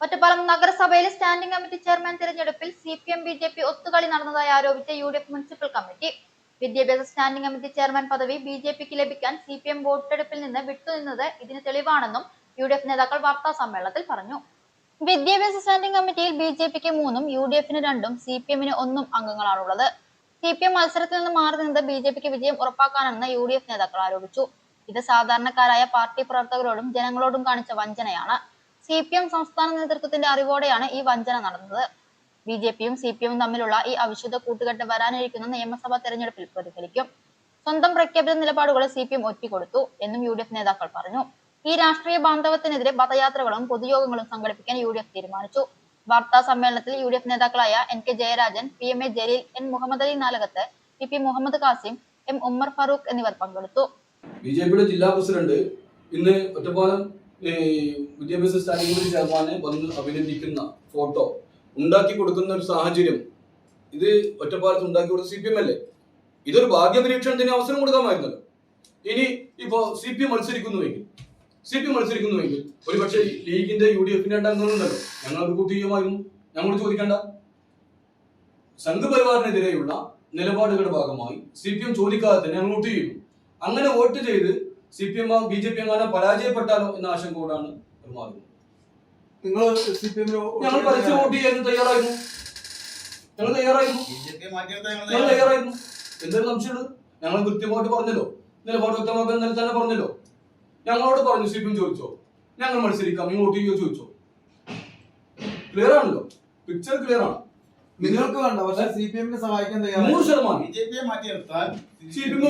ഒറ്റപ്പാലം നഗരസഭയിലെ standing committee chairman തിരഞ്ഞെടുപ്പിൽ CPM BJP ഒത്തുകളി നടന്നതായി ആരോപിച്ച UDF മുനിസിപ്പൽ കമ്മിറ്റി. വിദ്യാഭ്യാസ സ്റ്റാൻഡിംഗ് കമ്മിറ്റി ചെയർമാൻ പദവി BJPക്ക് ലഭിക്കാൻ CPM വോട്ടെടുപ്പിൽ നിന്ന് വിട്ടുനിന്നത് ഇതിന് തെളിവാണെന്നും UDF നേതാക്കൾ വാർത്താ സമ്മേളനത്തിൽ പറഞ്ഞു. വിദ്യാഭ്യാസ സ്റ്റാൻഡിംഗ് കമ്മിറ്റിയിൽ BJPക്ക് 3ഉം UDFന് 2ഉം CPMന് 1ഉം അംഗങ്ങളാണുള്ളത്. CPM മത്സരത്തിൽ നിന്ന് മാറി നിന്നത് BJPക്ക് വിജയം ഉറപ്പാക്കാനെന്ന് UDF നേതാക്കൾ ആരോപിച്ചു. ഇത് സാധാരണക്കാരായ പാർട്ടി പ്രവർത്തകരോടും ജനങ്ങളോടും കാണിച്ച വഞ്ചനയാണ്. CPM സംസ്ഥാന നേതൃത്വത്തിന്റെ അറിവോടെയാണ് ഈ വഞ്ചന നടന്നത്. BJPയും CPMും തമ്മിലുള്ള ഈ അവിശുദ്ധ കൂട്ടുകെട്ട് വരാനിരിക്കുന്ന നിയമസഭാ തെരഞ്ഞെടുപ്പിൽ പ്രതിഫലിക്കും. സ്വന്തം പ്രഖ്യാപിത നിലപാടുകളെ CPM ഒറ്റിക്കൊടുത്തു എന്നും UDF നേതാക്കൾ പറഞ്ഞു. ഈ രാഷ്ട്രീയ ബാന്ധവത്തിനെതിരെ പദയാത്രകളും പൊതുയോഗങ്ങളും സംഘടിപ്പിക്കാൻ UDF തീരുമാനിച്ചു. വാർത്താ സമ്മേളനത്തിൽ UDF നേതാക്കളായ NK Jayarajan, PMA Jaleel, N Muhammad Ali Nalakath, PP Muhammad Kasim, M Ummer Farooq എന്നിവർ പങ്കെടുത്തു. BJPയുടെ ജില്ലാ പ്രസിഡന്റ് ഇന്ന് ഒറ്റപ്പാലം വിദ്യാഭ്യാസ സ്റ്റാൻഡിംഗ് കമ്മിറ്റി ചെയർമാനെ വന്ന് അഭിനന്ദിക്കുന്ന ഫോട്ടോ ഉണ്ടാക്കി കൊടുക്കുന്ന ഒരു സാഹചര്യം ഇത് ഒറ്റപ്പാലത്ത് ഉണ്ടാക്കി കൊടുത്ത CPM അല്ലേ? ഇതൊരു ഭാഗ്യപരീക്ഷണത്തിന് അവസരം കൊടുക്കാമായിരുന്നല്ലോ. ഇനി ഇപ്പോ CPM മത്സരിക്കുന്നുവെങ്കിൽ ഒരു പക്ഷേ ലീഗിന്റെ UDFന്റെ അംഗങ്ങളുണ്ടല്ലോ, ഞങ്ങൾ റിപ്പോർട്ട് ചെയ്യുമായിരുന്നു. ഞങ്ങളോട് ചോദിക്കേണ്ട. സംഘപരിവാറിനെതിരെയുള്ള നിലപാടുകളുടെ ഭാഗമായി CPM ചോദിക്കാതെ തന്നെ ഞങ്ങൾ വോട്ട് ചെയ്യുന്നു. അങ്ങനെ വോട്ട് ചെയ്ത് CPM BJP അങ്ങനെ പരാജയപ്പെട്ടാലോ എന്ന ആശങ്ക കൊണ്ടാണ് പെരുമാറുന്നത്. ഞങ്ങൾ പരസ്യം വോട്ട് ചെയ്യാൻ തയ്യാറായിരുന്നു. എന്തൊരു സംശയമുള്ളത്? ഞങ്ങൾ കൃത്യമായിട്ട് പറഞ്ഞല്ലോ, നിലപാട് വ്യക്തമാക്കാൻ ഇന്നലെ തന്നെ പറഞ്ഞല്ലോ. ഞങ്ങളോട് പറഞ്ഞു CPM ചോദിച്ചോ, ഞങ്ങൾ മത്സരിക്കാം, നിങ്ങൾ വോട്ട് ചെയ്യോ ചോദിച്ചോ. ക്ലിയർ ആണല്ലോ, പിക്ചർ ക്ലിയർ ആണ്. നിങ്ങൾക്ക് വേണ്ട, പക്ഷേ CPMനെ സഹായിക്കാൻ 100% BJPയെ മാറ്റി നിർത്താൻ CPM